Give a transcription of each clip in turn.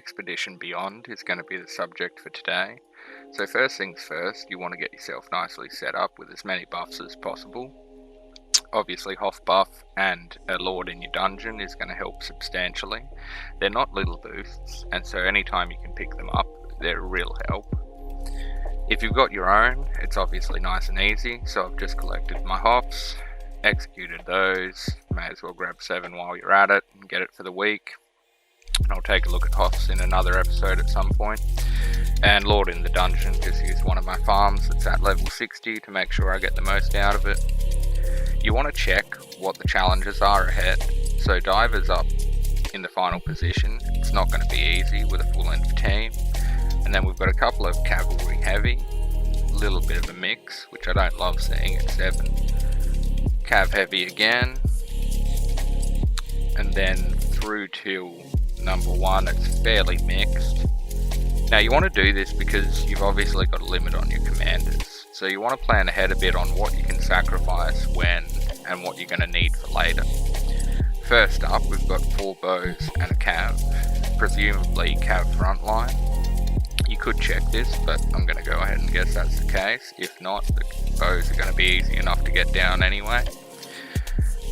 Expedition Beyond is going to be the subject for today. So first things first, you want to get yourself nicely set up with as many buffs as possible. Obviously Hoff buff and a Lord in your dungeon is going to help substantially. They're not little boosts, and so anytime you can pick them up, they're a real help. If you've got your own, it's obviously nice and easy, so I've just collected my Hoffs, executed those. May as well grab 7 while you're at it and get it for the week. And I'll take a look at Hoffs in another episode at some point. And Lord in the dungeon, just use one of my farms that's at level 60 to make sure I get the most out of it. You want to check what the challenges are ahead. So Diver's up in the final position. It's not going to be easy with a full length team. And then we've got a couple of cavalry heavy, a little bit of a mix, which I don't love seeing at 7. Cav heavy again, and then through to number 1, it's fairly mixed. Now you want to do this because you've obviously got a limit on your commanders, so you want to plan ahead a bit on what you can sacrifice when and what you're going to need for later. First up, we've got 4 bows and a cav, presumably cav frontline. You could check this, but I'm going to go ahead and guess that's the case. If not, the bows are going to be easy enough to get down anyway.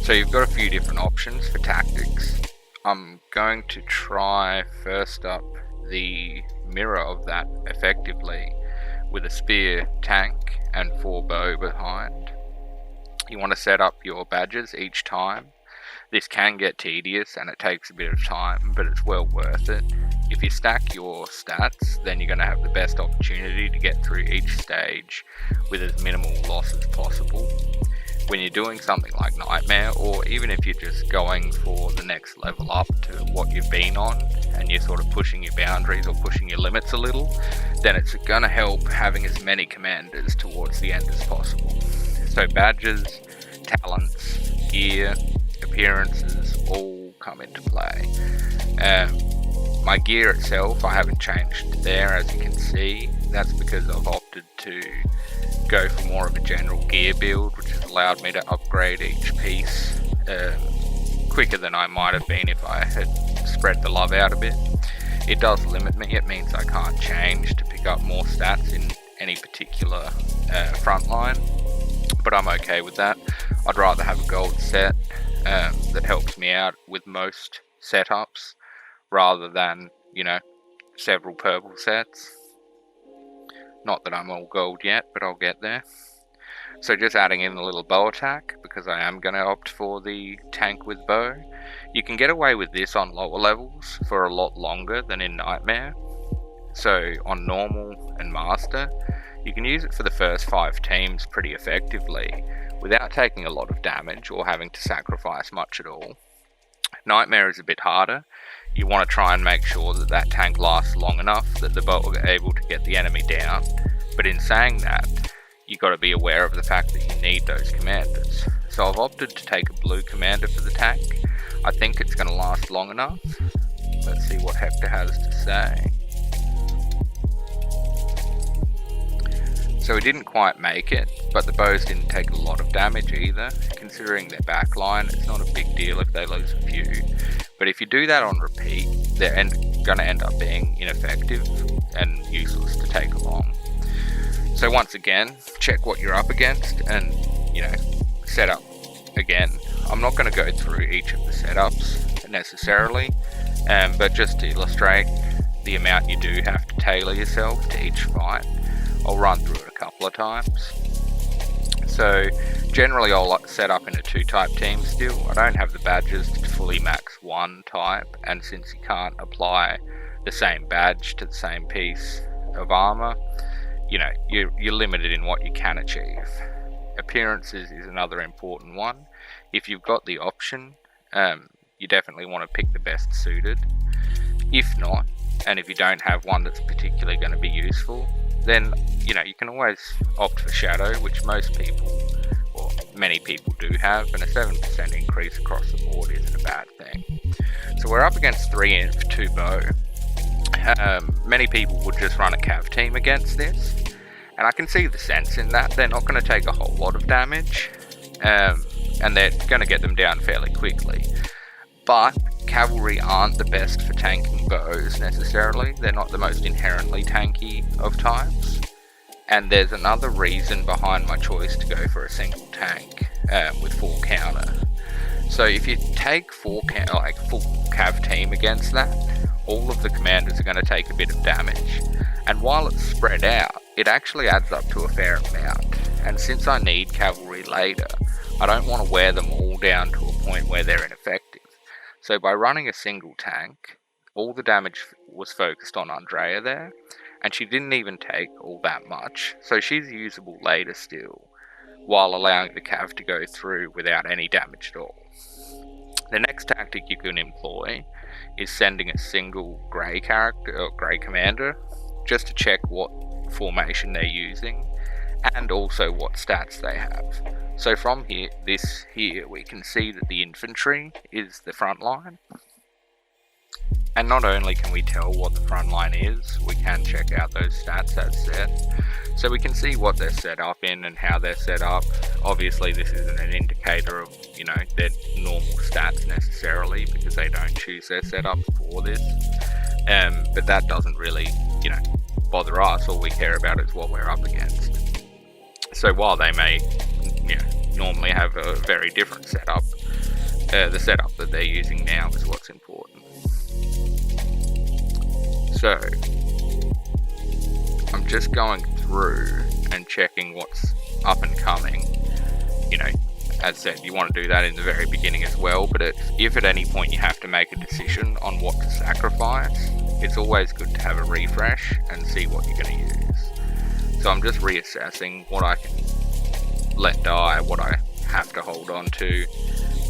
So you've got a few different options for tactics. I'm going to try first up the mirror of that effectively with a spear tank and 4 bow behind. You want to set up your badges each time. This can get tedious and it takes a bit of time, but it's well worth it. If you stack your stats, then you're going to have the best opportunity to get through each stage with as minimal loss as possible. When you're doing something like Nightmare, or even if you're just going for the next level up to what you've been on, and you're sort of pushing your boundaries or pushing your limits a little, then it's going to help having as many commanders towards the end as possible. So badges, talents, gear, appearances all come into play. My gear itself, I haven't changed there, as you can see. That's because I've opted to go for more of a general gear build, which has allowed me to upgrade each piece quicker than I might have been if I had spread the love out a bit. It does limit me. It means I can't change to pick up more stats in any particular frontline, but I'm okay with that. I'd rather have a gold set that helps me out with most setups rather than, several purple sets. Not that I'm all gold yet, but I'll get there. So just adding in a little bow attack, because I am going to opt for the tank with bow. You can get away with this on lower levels for a lot longer than in Nightmare. So on Normal and Master, you can use it for the first 5 teams pretty effectively without taking a lot of damage or having to sacrifice much at all. Nightmare is a bit harder. You want to try and make sure that that tank lasts long enough that the bow are able to get the enemy down. But in saying that, you've got to be aware of the fact that you need those commanders. So I've opted to take a blue commander for the tank. I think it's going to last long enough. Let's see what Hector has to say. So he didn't quite make it, but the bows didn't take a lot of damage either. Considering their backline, it's not a big deal if they lose a few. But if you do that on repeat, they're going to end up being ineffective and useless to take along. So once again, check what you're up against and, set up again. I'm not going to go through each of the setups necessarily, but just to illustrate the amount you do have to tailor yourself to each fight, I'll run through it a couple of times. So generally I'll set up in a 2-type team still. I don't have the badges to fully max 1 type, and since you can't apply the same badge to the same piece of armor, you're limited in what you can achieve. Appearances is another important one. If you've got the option, you definitely want to pick the best suited. If not, and if you don't have one that's particularly going to be useful, then you can always opt for Shadow, which most people, or many people do have, and a 7% increase across the board isn't a bad thing. So we're up against 3 inf 2 bow. Many people would just run a cav team against this, and I can see the sense in that. They're not going to take a whole lot of damage, and they're going to get them down fairly quickly. But cavalry aren't the best for tanking bows necessarily. They're not the most inherently tanky of types. And there's another reason behind my choice to go for a single tank with full counter. So if you take full cav team against that, all of the commanders are going to take a bit of damage. And while it's spread out, it actually adds up to a fair amount. And since I need cavalry later, I don't want to wear them all down to a point where they're ineffective. So by running a single tank, all the damage was focused on Andrea there, and she didn't even take all that much, so she's usable later still, while allowing the cav to go through without any damage at all. The next tactic you can employ is sending a single grey commander, just to check what formation they're using, and also what stats they have. So from here, we can see that the infantry is the front line. And not only can we tell what the front line is, we can check out those stats as set. So we can see what they're set up in and how they're set up. Obviously this isn't an indicator of, their normal stats necessarily, because they don't choose their setup for this. But that doesn't really, bother us. All we care about is what we're up against. So while they may, normally have a very different setup, the setup that they're using now is what's important. So, I'm just going through and checking what's up and coming. As said, you want to do that in the very beginning as well, but if at any point you have to make a decision on what to sacrifice, it's always good to have a refresh and see what you're going to use. So I'm just reassessing what I can let die, what I have to hold on to,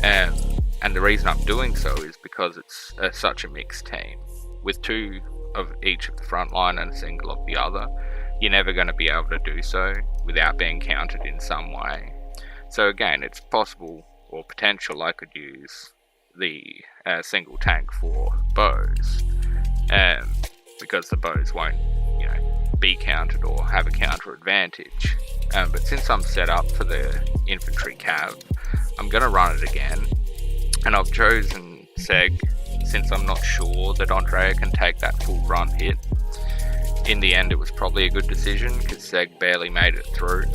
and the reason I'm doing so is because it's such a mixed team. With 2 of each of the front line and a single of the other, you're never going to be able to do so without being countered in some way. So again, it's possible or potential I could use the single tank for bows, because the bows won't be countered or have a counter advantage. But since I'm set up for the infantry cav, I'm going to run it again, and I've chosen Seg since I'm not sure that Andrea can take that full run hit. In the end, it was probably a good decision because Seg barely made it through.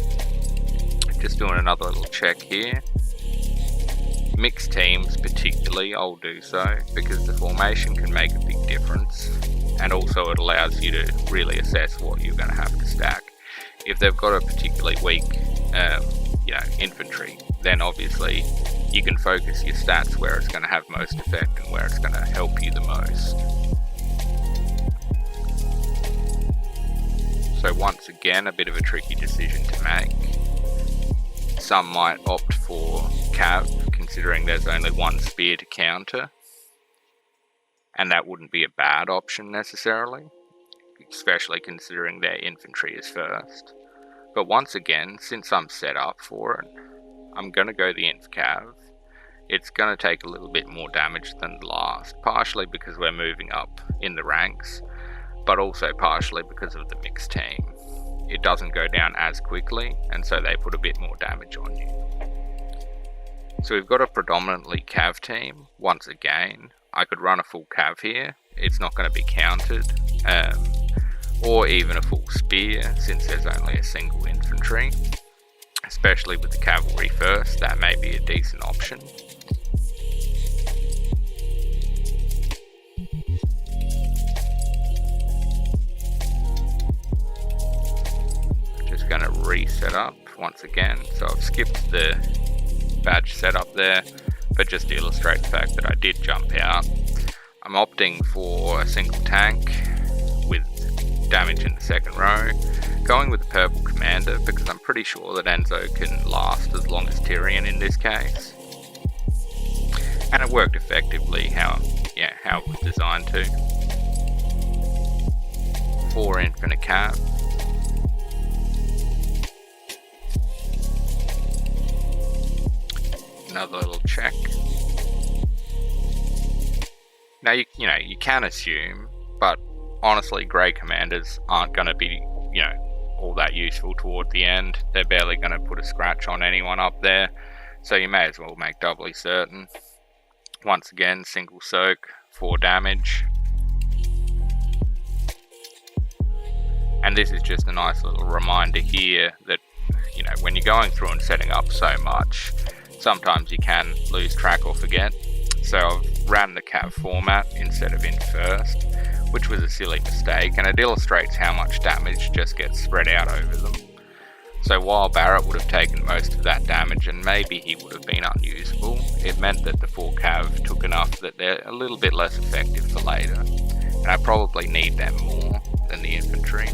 Just doing another little check here. Mixed teams particularly, I'll do so because the formation can make a big difference, and also it allows you to really assess what you're going to have to stack. If they've got a particularly weak infantry, then obviously you can focus your stats where it's going to have most effect and where it's going to help you the most. So once again, a bit of a tricky decision to make. Some might opt for cav, considering there's only one spear to counter, and that wouldn't be a bad option necessarily, especially considering their infantry is first. But once again, since I'm set up for it, I'm going to go the inf cav. It's going to take a little bit more damage than the last, partially because we're moving up in the ranks, but also partially because of the mixed team. It doesn't go down as quickly, and so they put a bit more damage on you. So we've got a predominantly cav team. Once again, I could run a full cav here. It's not going to be counted, or even a full spear, since there's only a single infantry. Especially with the cavalry first, that may be a decent option. Just going to reset up once again. So I've skipped the badge setup there, but just to illustrate the fact that I did jump out. I'm opting for a single tank with damage in the second row, going with the purple commander because I'm pretty sure that Enzo can last as long as Tyrion in this case. And it worked effectively how it was designed to. 4 infinite cav. Another little check. Now you can assume, but honestly grey commanders aren't going to be all that useful toward the end. They're barely going to put a scratch on anyone up there, so you may as well make doubly certain. Once again, single soak, 4 damage. And this is just a nice little reminder here that, you know, when you're going through and setting up so much, sometimes you can lose track or forget. So I've ran the cav format instead of in first, which was a silly mistake, and it illustrates how much damage just gets spread out over them. So while Barrett would have taken most of that damage and maybe he would have been unusable, it meant that the 4 cav took enough that they're a little bit less effective for later, and I probably need them more than the infantry.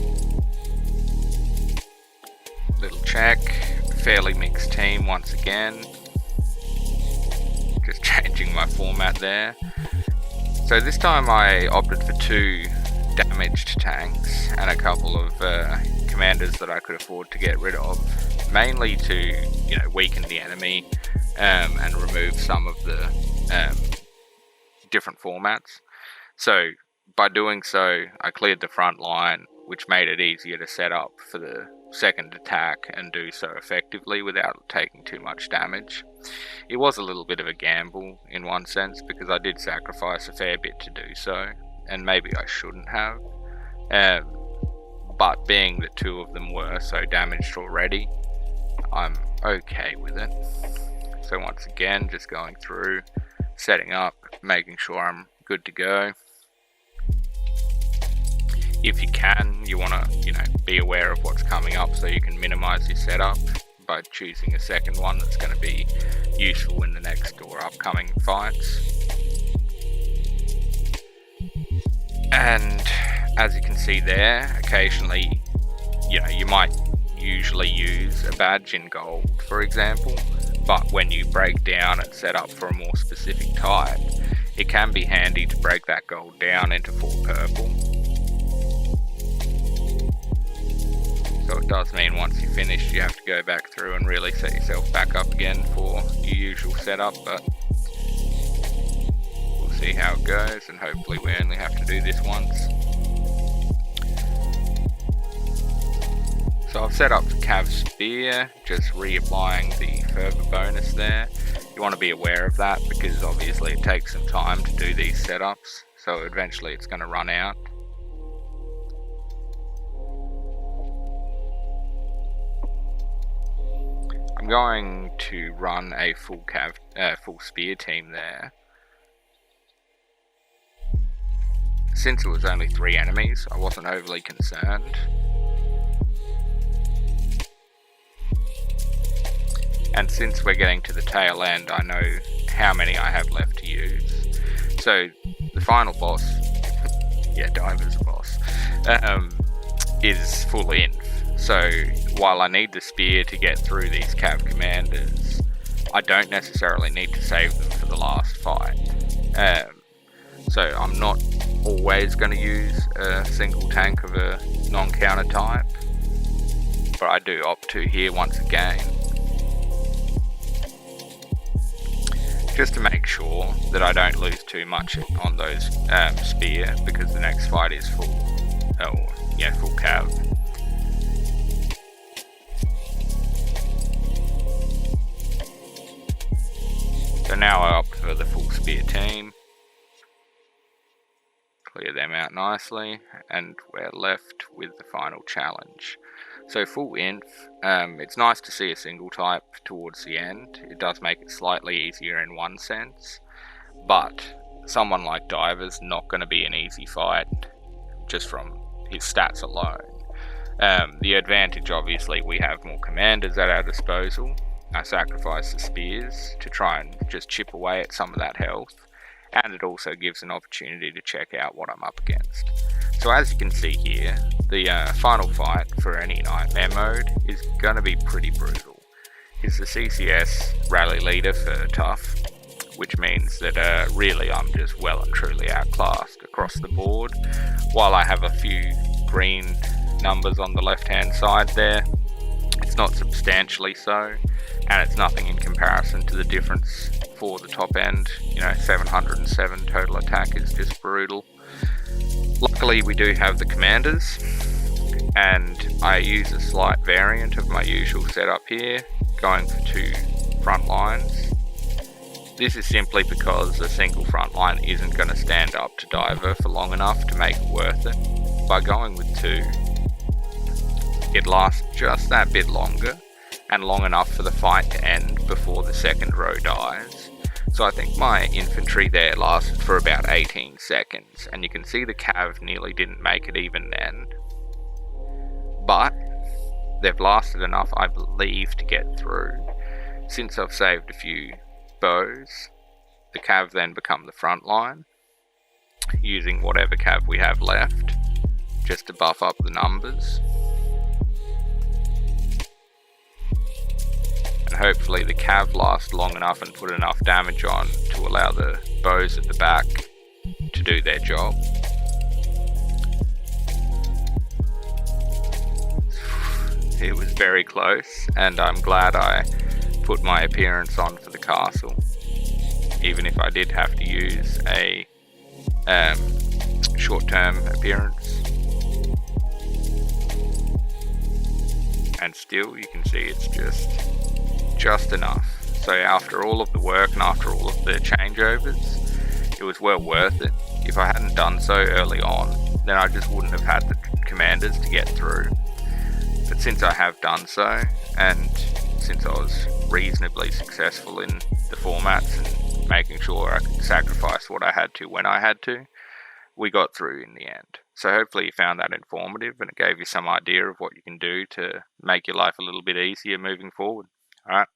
Little check, fairly mixed team once again. Just changing my format there. So this time I opted for 2 damaged tanks and a couple of commanders that I could afford to get rid of, mainly to, you know, weaken the enemy and remove some of the different formats. So by doing so, I cleared the front line, which made it easier to set up for the second attack and do so effectively without taking too much damage. It was a little bit of a gamble in one sense, because I did sacrifice a fair bit to do so, and maybe I shouldn't have, but being that 2 of them were so damaged already, I'm okay with it. So once again, just going through, setting up, making sure I'm good to go. If you can, you want to, you know, be aware of what's coming up so you can minimize your setup by choosing a second one that's going to be useful in the next or upcoming fights. And as you can see there, occasionally, you know, you might usually use a badge in gold, for example, but when you break down and set up for a more specific type, it can be handy to break that gold down into 4 purple. So it does mean once you're finished, you have to go back through and really set yourself back up again for your usual setup, but we'll see how it goes, and hopefully we only have to do this once. So I've set up the Cav Spear, just reapplying the fervor bonus there. You want to be aware of that because obviously it takes some time to do these setups, so eventually it's going to run out. I'm going to run a full spear team there. Since it was only 3 enemies, I wasn't overly concerned. And since we're getting to the tail end, I know how many I have left to use. So the final boss, yeah, Diver's boss, is full inf. So while I need the spear to get through these cav commanders, I don't necessarily need to save them for the last fight. So I'm not always going to use a single tank of a non-counter type, but I do opt to here once again, just to make sure that I don't lose too much on those spear, because the next fight is full cav. So now I opt for the full spear team, clear them out nicely, and we're left with the final challenge. So full inf, it's nice to see a single type towards the end. It does make it slightly easier in one sense, but someone like Diver's not going to be an easy fight just from his stats alone. The advantage, obviously, we have more commanders at our disposal. I sacrifice the spears to try and just chip away at some of that health, and it also gives an opportunity to check out what I'm up against. So as you can see here, the final fight for any Nightmare mode is going to be pretty brutal. He's the CCS rally leader for tough, which means that really I'm just well and truly outclassed across the board. While I have a few green numbers on the left hand side there, it's not substantially so, and it's nothing in comparison to the difference for the top end. 707 total attack is just brutal. Luckily we do have the commanders, and I use a slight variant of my usual setup here, going for 2 front lines. This is simply because a single front line isn't going to stand up to diver for long enough to make it worth it. By going with 2, it lasts just that bit longer, and long enough for the fight to end before the second row dies. So I think my infantry there lasted for about 18 seconds, and you can see the cav nearly didn't make it even then. But they've lasted enough, I believe, to get through. Since I've saved a few bows, the cav then become the front line, using whatever cav we have left, just to buff up the numbers. And hopefully the cav last long enough and put enough damage on to allow the bows at the back to do their job. It was very close, and I'm glad I put my appearance on for the castle, even if I did have to use a short-term appearance. And still, you can see it's just enough. So after all of the work and after all of the changeovers, it was well worth it. If I hadn't done so early on, then I just wouldn't have had the commanders to get through. But since I have done so, and since I was reasonably successful in the formats and making sure I could sacrifice what I had to when I had to, we got through in the end. So hopefully you found that informative and it gave you some idea of what you can do to make your life a little bit easier moving forward. Alright,